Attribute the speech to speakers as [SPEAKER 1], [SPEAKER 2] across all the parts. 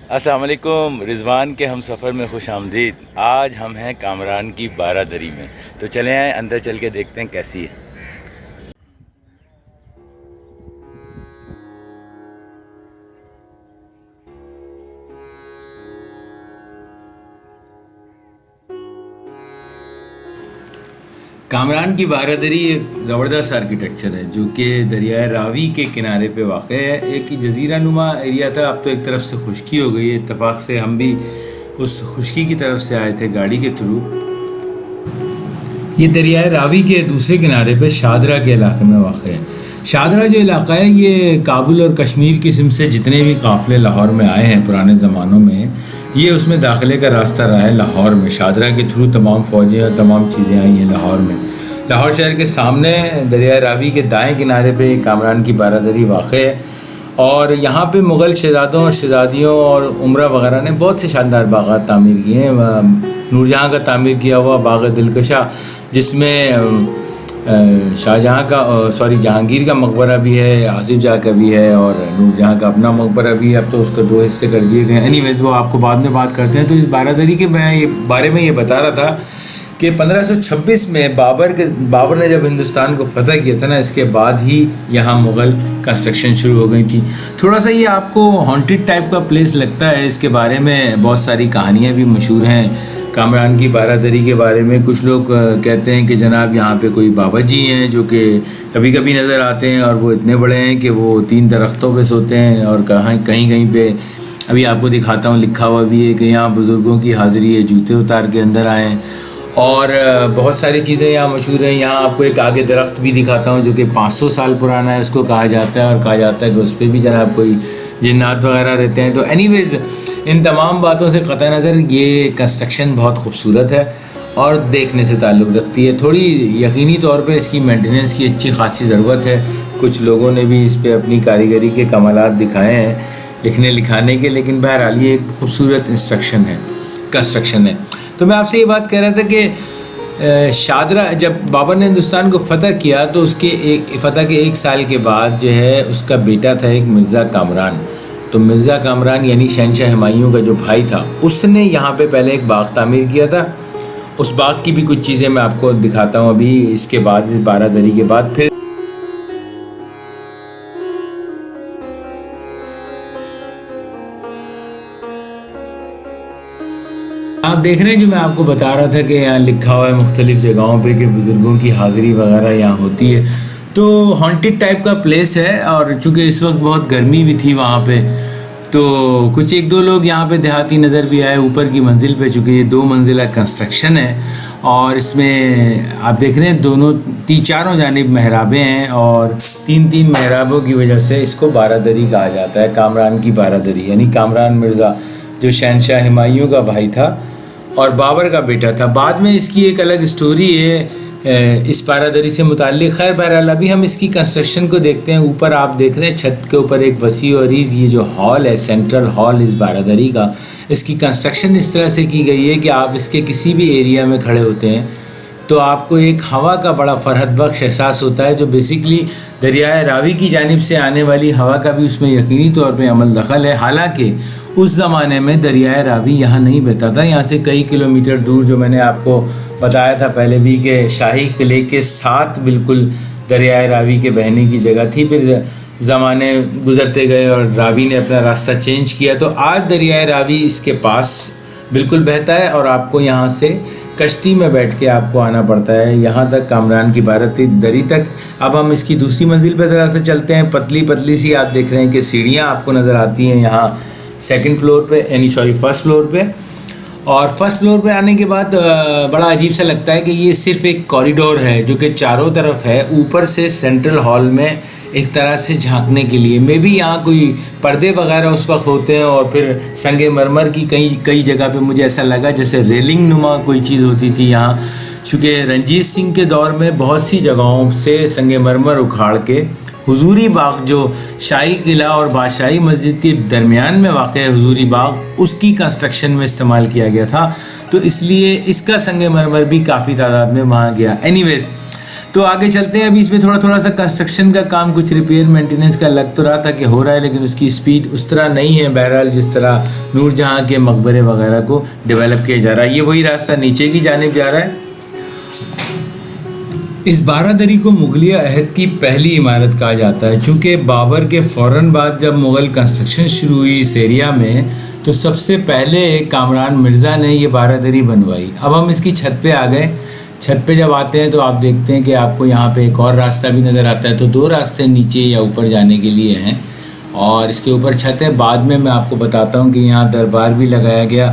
[SPEAKER 1] अस्सलाम वालेकुम। रिजवान के हम सफ़र में खुश आमदीद। आज हम हैं कामरान की बारादरी में, तो चले आए अंदर चल के देखते हैं कैसी है। कामरान की बारादरी एक ज़बरदस्त आर्किटेक्चर है जो कि दरियाए रावी के किनारे पे वाक़ है। एक जजीरा नुमा एरिया था, अब तो एक तरफ से खुश्की हो गई है। इत्तेफाक से हम भी उस खुश्की की तरफ से आए थे गाड़ी के थ्रू। ये दरियाए रावी के दूसरे किनारे पे शादरा के इलाके में वाक़ है। शादरा जो इलाका है ये काबुल और कश्मीर किस्म से जितने भी काफ़िले लाहौर में आए हैं पुराने ज़मानों में, ये उसमें दाखिले का रास्ता रहा है लाहौर में। शादरा के थ्रू तमाम फ़ौजें और तमाम चीज़ें आई हैं लाहौर में। लाहौर शहर के सामने दरिया रावी के दाएं किनारे पे कामरान की बारादरी वाक़ है और यहाँ पे मुग़ल शहज़ादों और शहज़ादियों और उमरा वग़ैरह ने बहुत से शानदार बाग़ात तामीर किए हैं। नूरजहाँ का तामीर किया हुआ बाग़ दिलकशा, जिसमें शाहजहाँ का जहांगीर का मकबरा भी है, आसिफ जाह का भी है और नूरजहाँ का अपना मकबरा भी है। अब तो उसको दो हिस्से कर दिए गए। एनीवेज़ वो आपको बाद में बात करते हैं। तो इस बारादरी के मैं ये बारे में ये बता रहा था कि 1526 में बाबर ने जब हिंदुस्तान को फतह किया था ना, इसके बाद ही यहाँ मुग़ल कंस्ट्रक्शन शुरू हो गई थी। थोड़ा सा ये आपको हॉन्टेड टाइप का प्लेस लगता है। इसके बारे में बहुत सारी कहानियाँ भी मशहूर हैं। कामरान की बारादरी के बारे में कुछ लोग कहते हैं कि जनाब यहाँ पे कोई बाबा जी हैं जो कि कभी कभी नज़र आते हैं और वो इतने बड़े हैं कि वो 3 दरख्तों पे सोते हैं। और कहीं कहीं पे अभी आपको दिखाता हूँ, लिखा हुआ भी है कि यहाँ बुज़ुर्गों की हाज़िरी है, जूते उतार के अंदर आएँ। और बहुत सारी चीज़ें यहाँ मशहूर हैं। यहाँ आपको एक आगे दरख्त भी दिखाता हूँ जो कि 500 साल पुराना है, उसको कहा जाता है। और कहा जाता है कि उस पर भी जनाब कोई जिन्नात वगैरह रहते हैं। तो एनीवेज़ इन तमाम बातों से क़तई नज़र ये कंस्ट्रक्शन बहुत खूबसूरत है और देखने से ताल्लुक़ रखती है। थोड़ी यकीनी तौर पे इसकी मेंटेनेंस की अच्छी खासी ज़रूरत है। कुछ लोगों ने भी इस पर अपनी कारीगरी के कमालात दिखाए हैं लिखने लिखाने के, लेकिन बहरहाल ये एक खूबसूरत कंस्ट्रक्शन है। तो मैं आपसे ये बात कह रहा था कि शादरा जब बाबर ने हिंदुस्तान को फ़तह किया तो उसके फ़तह के 1 साल के बाद जो है उसका बेटा था एक मिर्ज़ा कामरान। तो मिर्ज़ा कामरान यानी शहंशाह हुमायूं का जो भाई था, उसने यहाँ पे पहले एक बाग़ तामीर किया था। उस बाग़ की भी कुछ चीज़ें मैं आपको दिखाता हूँ अभी इसके बाद, इस बारादरी के बाद। फिर आप देख रहे हैं जो मैं आपको बता रहा था कि यहाँ लिखा हुआ है मुख्तलिफ़ जगहों पे कि बुज़ुर्गों की हाज़िरी वगैरह यहाँ होती है। तो हॉन्टेड टाइप का प्लेस है और चूँकि इस वक्त बहुत गर्मी भी थी वहाँ पे, तो कुछ 1-2 लोग यहाँ पे देहाती नज़र भी आए ऊपर की मंजिल पे। चूँकि ये 2 मंजिला कंस्ट्रक्शन है और इसमें आप देख रहे हैं चारों जानिब महराबें हैं और 3-3 महराबों की वजह से इसको बारादरी कहा जाता है। कामरान की बारादरी यानी कामरान मिर्ज़ा जो शहंशाह हुमायूं का भाई था और बाबर का बेटा था। बाद में इसकी एक अलग स्टोरी है इस बारादरी से मुताल्लिक़। खैर बहरहाल अभी हम इसकी कंस्ट्रक्शन को देखते हैं। ऊपर आप देख रहे हैं छत के ऊपर एक वसी और अरीज़ ये जो हॉल है, सेंट्रल हॉल इस बारादरी का, इसकी कंस्ट्रक्शन इस तरह से की गई है कि आप इसके किसी भी एरिया में खड़े होते हैं तो आपको एक हवा का बड़ा फ़रहत बख्श एहसास होता है, जो बेसिकली दरियाए रावी की जानिब से आने वाली हवा का भी उसमें यकीनी तौर पे अमल दखल है। हालांकि उस ज़माने में दरियाए रावी यहाँ नहीं बहता था। यहाँ से कई किलोमीटर दूर, जो मैंने आपको बताया था पहले भी, कि शाही किले के साथ बिल्कुल दरियाए रावी के बहने की जगह थी। फिर ज़माने गुज़रते गए और रावी ने अपना रास्ता चेंज किया, तो आज दरियाए रावी इसके पास बिल्कुल बहता है और आपको यहाँ से कश्ती में बैठ के आपको आना पड़ता है यहाँ तक, कामरान की बारादरी तक। अब हम इसकी दूसरी मंजिल पर ज़रा से चलते हैं। पतली पतली सी आप देख रहे हैं कि सीढ़ियाँ आपको नज़र आती हैं यहाँ फर्स्ट फ्लोर पे। और फर्स्ट फ्लोर पे आने के बाद बड़ा अजीब सा लगता है कि ये सिर्फ़ एक कॉरिडोर है जो कि चारों तरफ है। ऊपर से सेंट्रल हॉल में एक तरह से झांकने के लिए मे भी यहाँ कोई पर्दे वगैरह उस वक्त होते हैं और फिर संगे मरमर की कई जगह पे मुझे ऐसा लगा जैसे रेलिंग नुमा कोई चीज़ होती थी यहाँ। चूँकि रंजीत सिंह के दौर में बहुत सी जगहों से संगे मरमर उखाड़ के हुजूरी बाग, जो शाही किला और बादशाही मस्जिद के दरमियान में वाक़ है हुजूरी बाग, उसकी कंस्ट्रक्शन में इस्तेमाल किया गया था। तो इसलिए इसका संगे मरमर भी काफ़ी तादाद में वहाँ गया। एनीवेज़ तो आगे चलते हैं। अभी इसमें थोड़ा थोड़ा सा कंस्ट्रक्शन का काम, कुछ रिपेयर मेंटेनेंस का लग तो रहा था कि हो रहा है, लेकिन उसकी स्पीड उस तरह नहीं है बहरहाल जिस तरह नूरजहाँ के मकबरे वगैरह को डेवलप किया जा रहा है। ये वही रास्ता नीचे की जानिब जा रहा है। इस बारादरी को मुगलिया अहद की पहली इमारत कहा जाता है, चूँकि बाबर के फ़ौरन बाद जब मुग़ल कंस्ट्रक्शन शुरू हुई इस एरिया में, तो सबसे पहले कामरान मिर्ज़ा ने ये बारादरी बनवाई। अब हम इसकी छत पे आ गए। छत पे जब आते हैं तो आप देखते हैं कि आपको यहाँ पे एक और रास्ता भी नज़र आता है। तो दो रास्ते नीचे या ऊपर जाने के लिए हैं और इसके ऊपर छत है। बाद में मैं आपको बताता हूँ कि यहाँ दरबार भी लगाया गया।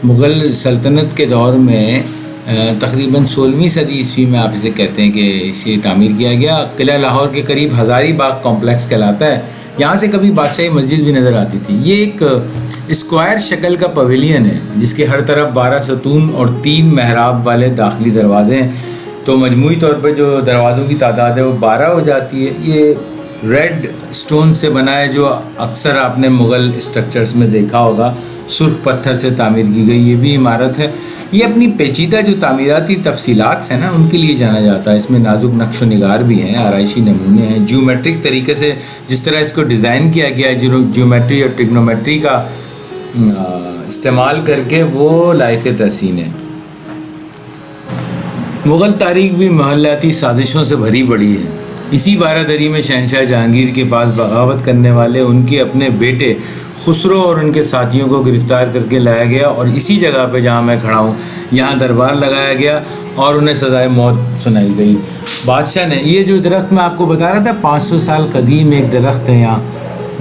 [SPEAKER 1] मुग़ल सल्तनत के दौर में तकरीबन 16वीं सदी ईस्वी में आप इसे कहते हैं कि इसे तामीर किया गया। किला लाहौर के करीब हज़ारी बाग कॉम्प्लेक्स कहलाता है। यहाँ से कभी बादशाही मस्जिद भी नज़र आती थी। ये एक स्क्वायर शक्ल का पवेलियन है जिसके हर तरफ 12 सतून और 3 महराब वाले दाखिली दरवाजे हैं। तो मजमूई तौर पर जो दरवाज़ों की तादाद है वो 12 हो जाती है। ये रेड स्टोन से बना है, जो अक्सर आपने मुग़ल स्ट्रक्चर्स में देखा होगा। सुर्ख पत्थर से तामीर की गई ये भी इमारत है। ये अपनी पेचीदा जो तामीराती तफसीलात हैं ना, उनके लिए जाना जाता है। इसमें नाजुक नक्श निगार भी हैं, आराइशी नमूने हैं। ज्योमेट्रिक तरीके से जिस तरह इसको डिज़ाइन किया गया है, ज्योमेट्री और ट्रिग्नोमेट्री का इस्तेमाल करके, वो लायक तहसीन है। मुग़ल तारीख भी महल्लाती साजिशों से भरी पड़ी है। इसी बारादरी में शहनशाह जहांगीर के पास बगावत करने वाले उनके अपने बेटे खुसरो और उनके साथियों को गिरफ़्तार करके लाया गया और इसी जगह पे जहाँ मैं खड़ा हूँ यहाँ दरबार लगाया गया और उन्हें सज़ाए मौत सुनाई गई। बादशाह ने, ये जो दरख्त मैं आपको बता रहा था 500 साल कदीम एक दरख्त है यहाँ,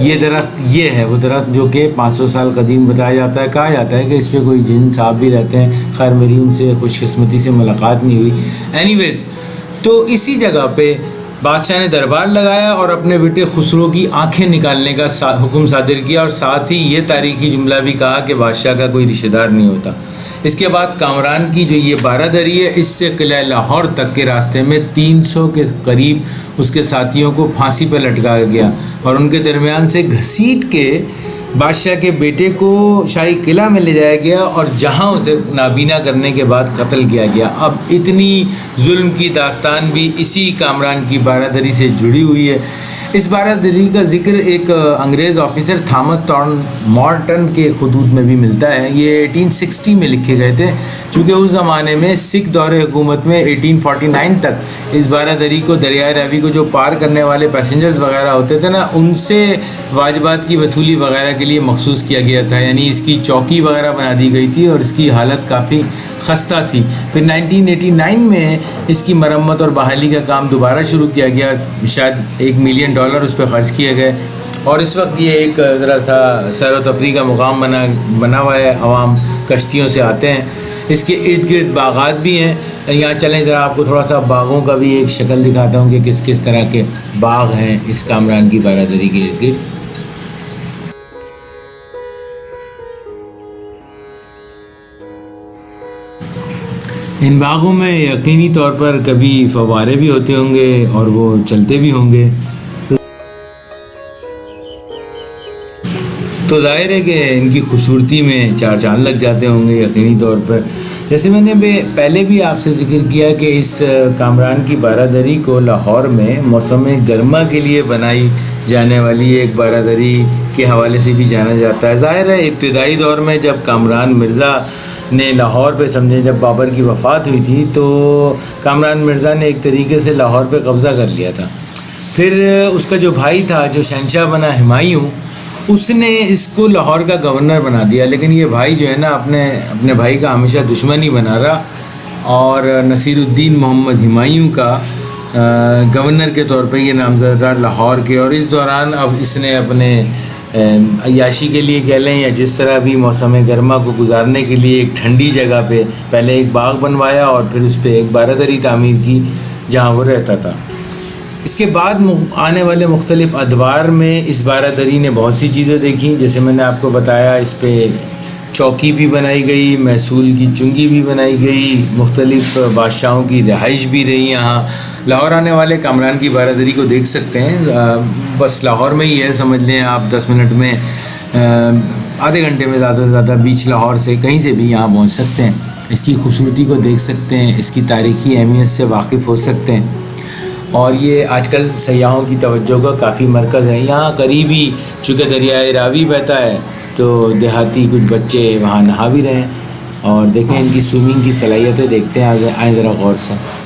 [SPEAKER 1] ये दरख्त ये है वो दरख्त जो कि 500 साल कदीम बताया जाता है। कहा जाता है कि इस पर कोई जिन साहब भी रहते हैं। खैर मेरी उनसे खुशकिस्मती से मुलाकात नहीं हुई। एनीवेज़, तो इसी जगह पे बादशाह ने दरबार लगाया और अपने बेटे खुसरो की आंखें निकालने का हुक्म सादिर किया और साथ ही ये तारीख़ी जुमला भी कहा कि बादशाह का कोई रिश्तेदार नहीं होता। इसके बाद कामरान की जो ये बारादरी है, इससे किला लाहौर तक के रास्ते में 300 के करीब उसके साथियों को फांसी पर लटकाया गया और उनके दरमियान से घसीट के बादशाह के बेटे को शाही किला में ले जाया गया और जहां उसे नाबीना करने के बाद कत्ल किया गया। अब इतनी जुल्म की दास्तान भी इसी कामरान की बारादरी से जुड़ी हुई है। इस बारादरी का जिक्र एक अंग्रेज़ ऑफिसर थॉमस मॉर्टन के खुतूत में भी मिलता है। ये 1860 में लिखे गए थे, चूँकि उस ज़माने में सिख दौरे हुकूमत में 1849 तक इस बारादरी को, दरियाए रावी को जो पार करने वाले पैसेंजर्स वगैरह होते थे ना, उनसे वाजबात की वसूली वगैरह के लिए मखसूस किया गया था। यानी इसकी चौकी वगैरह बना दी गई थी और इसकी हालत काफ़ी खस्ता थी। फिर 1989 में इसकी मरम्मत और बहाली का काम दोबारा शुरू किया गया। शायद $1 मिलियन उस पर ख़र्च किए गए और इस वक्त ये एक ज़रा सा सैर व तफरी का मुकाम बना हुआ है। आवाम कश्तियों से आते हैं। इसके इर्द गिर्द बागात भी हैं। यहाँ चलें ज़रा, आपको थोड़ा सा बागों का भी एक शक्ल दिखाता हूँ कि किस किस तरह के बाग हैं इस कामरान की बारादरी के इर्द गिर्द। इन बागों में यकीनी तौर पर कभी फव्वारे भी होते होंगे और वो चलते भी होंगे। तो जाहिर है कि इनकी खूबसूरती में 4 चांद लग जाते होंगे यकीनी तौर पर। जैसे मैंने पहले भी आपसे जिक्र किया कि इस कामरान की बारादरी को लाहौर में मौसम गर्मा के लिए बनाई जाने वाली एक बारादरी के हवाले से भी जाना जाता है। ज़ाहिर है इब्तिदाई दौर में जब कामरान मिर्ज़ा ने लाहौर पे, समझे जब बाबर की वफ़ात हुई थी, तो कामरान मिर्ज़ा ने एक तरीके से लाहौर पे कब्ज़ा कर लिया था। फिर उसका जो भाई था, जो शहंशाह बना हुमायूं, उसने इसको लाहौर का गवर्नर बना दिया। लेकिन ये भाई जो है ना, अपने भाई का हमेशा दुश्मन ही बना रहा और नसीरुद्दीन मोहम्मद हुमायूं का गवर्नर के तौर पे ये नामज़द रहा लाहौर के। और इस दौरान अब इसने अपने अय्याशी के लिए कह लें या जिस तरह भी मौसम गर्मा को गुजारने के लिए एक ठंडी जगह पे पहले एक बाग बनवाया और फिर उस पर एक बारादरी तामीर की जहाँ वो रहता था। इसके बाद आने वाले मुख्तलिफ़ अदवार में इस बारादरी ने बहुत सी चीज़ें देखी। जैसे मैंने आपको बताया, इस पर चौकी भी बनाई गई, महसूल की चुंगी भी बनाई गई, मुख्तलिफ़ बादशाहों की रिहाइश भी रही। यहाँ लाहौर आने वाले कामरान की बारादरी को देख सकते हैं। बस लाहौर में ही है, समझ लें आप 10 मिनट में, आधे घंटे में ज़्यादा से ज़्यादा बीच लाहौर से कहीं से भी यहाँ पहुँच सकते हैं। इसकी खूबसूरती को देख सकते हैं, इसकी तारीख़ी अहमियत से वाकिफ़ हो सकते हैं। और ये आजकल सयाहों की तवज्जो का काफ़ी मरकज़ है। यहाँ करीब ही चूँकि दरियाए रावी बहता है तो देहाती कुछ बच्चे वहाँ नहा भी रहे हैं। और देखें इनकी स्विमिंग की सलाहियतें, देखते हैं आगे आए ज़रा गौर से।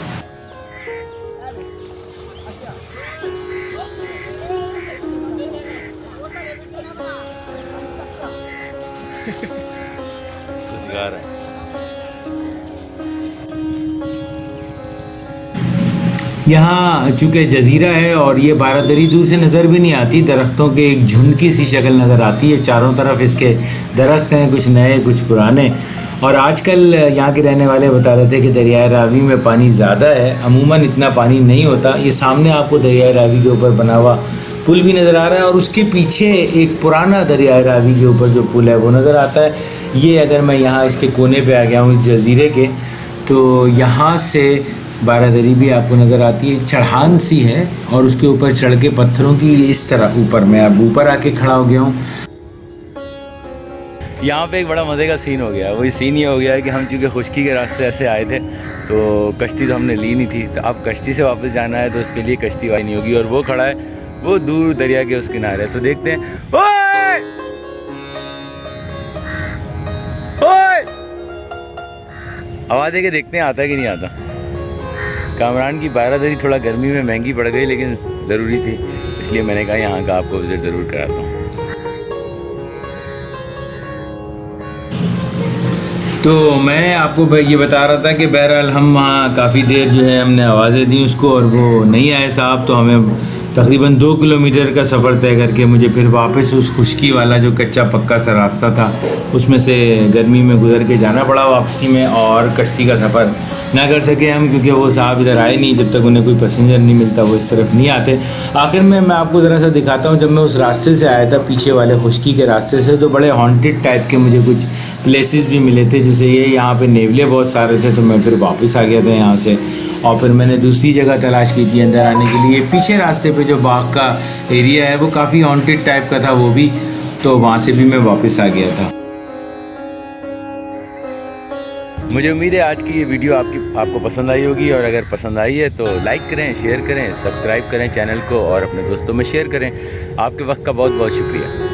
[SPEAKER 1] यहाँ चूँकि जजीरा है और ये बारादरी दूर से नज़र भी नहीं आती, दरख्तों के एक झुंड की सी शक्ल नज़र आती है। चारों तरफ इसके दरख्त हैं, कुछ नए कुछ पुराने। और आजकल यहाँ के रहने वाले बता रहे थे कि दरियाए रावी में पानी ज़्यादा है, अमूमन इतना पानी नहीं होता। ये सामने आपको दरियाए रावी के ऊपर बना हुआ पुल भी नज़र आ रहा है और उसके पीछे एक पुराना दरियाए रावी के ऊपर जो पुल है वो नज़र आता है। ये अगर मैं यहाँ इसके कोने पे आ गया हूँ इस जजीरे के, तो यहाँ से बारादरी भी आपको नज़र आती है। चढ़ान सी है और उसके ऊपर चढ़ के पत्थरों की इस तरह ऊपर, मैं अब ऊपर आके खड़ा हो गया हूँ। यहाँ पे एक बड़ा मज़े का सीन हो गया। वही सीन ये हो गया है कि हम चूँकि खुशकी के रास्ते ऐसे आए थे तो कश्ती तो हमने ली नहीं थी, तो अब कश्ती से वापस जाना है तो उसके लिए कश्ती वाई नहीं होगी। और वो खड़ा है वो दूर दरिया के उस किनारे, तो देखते हैं। ओए! ओए! आवाज़ है कि देखते हैं आता है कि नहीं आता। कामरान की बारादरी थोड़ा गर्मी में महंगी पड़ गई, लेकिन ज़रूरी थी, इसलिए मैंने कहा यहाँ का आपको विज़िट ज़रूर कराता हूँ। तो मैं आपको ये बता रहा था कि बहरहाल हम वहाँ काफ़ी देर जो है हमने आवाज़ें दी उसको और वो नहीं आए साहब, तो हमें तकरीबन 2 किलोमीटर का सफ़र तय करके मुझे फिर वापस उस खुशकी वाला जो कच्चा पक्का सा रास्ता था उसमें से गर्मी में गुजर के जाना पड़ा वापसी में। और कश्ती का सफ़र ना कर सके हम, क्योंकि वो साहब इधर आए नहीं, जब तक उन्हें कोई पैसेंजर नहीं मिलता वो इस तरफ नहीं आते। आखिर में मैं आपको ज़रा सा दिखाता हूँ, जब मैं उस रास्ते से आया था पीछे वाले खुशकी के रास्ते से, तो बड़े हॉन्टेड टाइप के मुझे कुछ प्लेसेस भी मिले थे, जैसे ये यहाँ पे नेवले बहुत सारे थे, तो मैं फिर वापस आ गया था यहाँ से। और फिर मैंने दूसरी जगह तलाश की थी अंदर आने के लिए। पीछे रास्ते पे जो बाग का एरिया है वो काफ़ी हॉन्टेड टाइप का था वो भी, तो वहाँ से भी मैं वापस आ गया था। मुझे उम्मीद है आज की ये वीडियो आपको पसंद आई होगी, और अगर पसंद आई है तो लाइक करें, शेयर करें, सब्सक्राइब करें चैनल को और अपने दोस्तों में शेयर करें। आपके वक्त का बहुत बहुत शुक्रिया।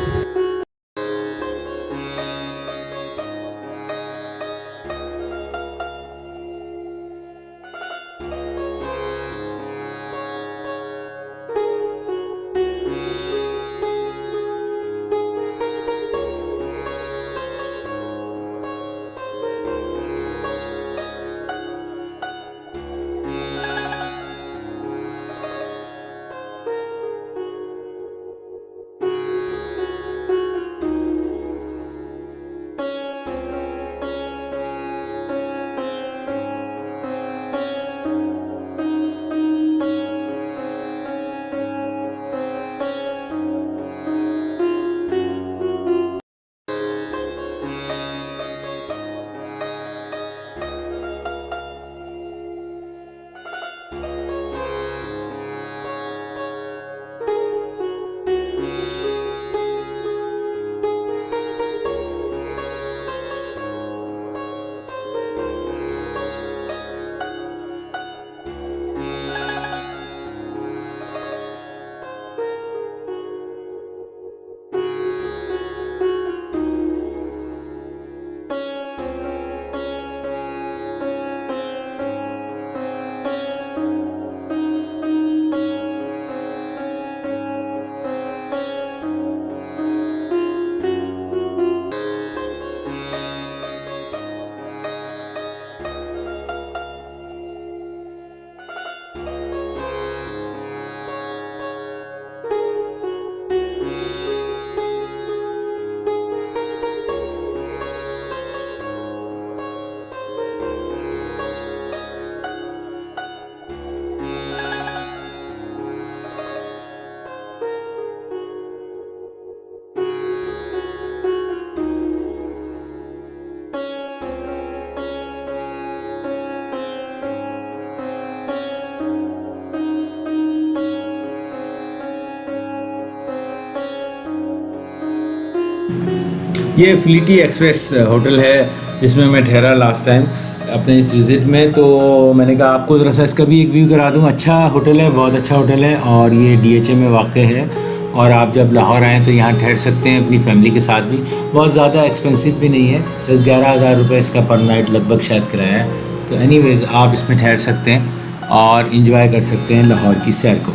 [SPEAKER 1] ये फ्लीटी एक्सप्रेस होटल है जिसमें मैं ठहरा लास्ट टाइम। अपने इस विज़िट में, तो मैंने कहा आपको ज़रा सा इसका भी एक व्यू करा दूँ। अच्छा होटल है, बहुत अच्छा होटल है और ये DHA में वाक़ है। और आप जब लाहौर आएँ तो यहाँ ठहर सकते हैं अपनी फैमिली के साथ भी। बहुत ज़्यादा एक्सपेंसिव भी नहीं है, 10-11 हज़ार रुपये इसका पर नाइट लगभग शायद किराया है। तो एनीवेज़ आप इसमें ठहर सकते हैं और इंजॉय कर सकते हैं लाहौर की सैर को।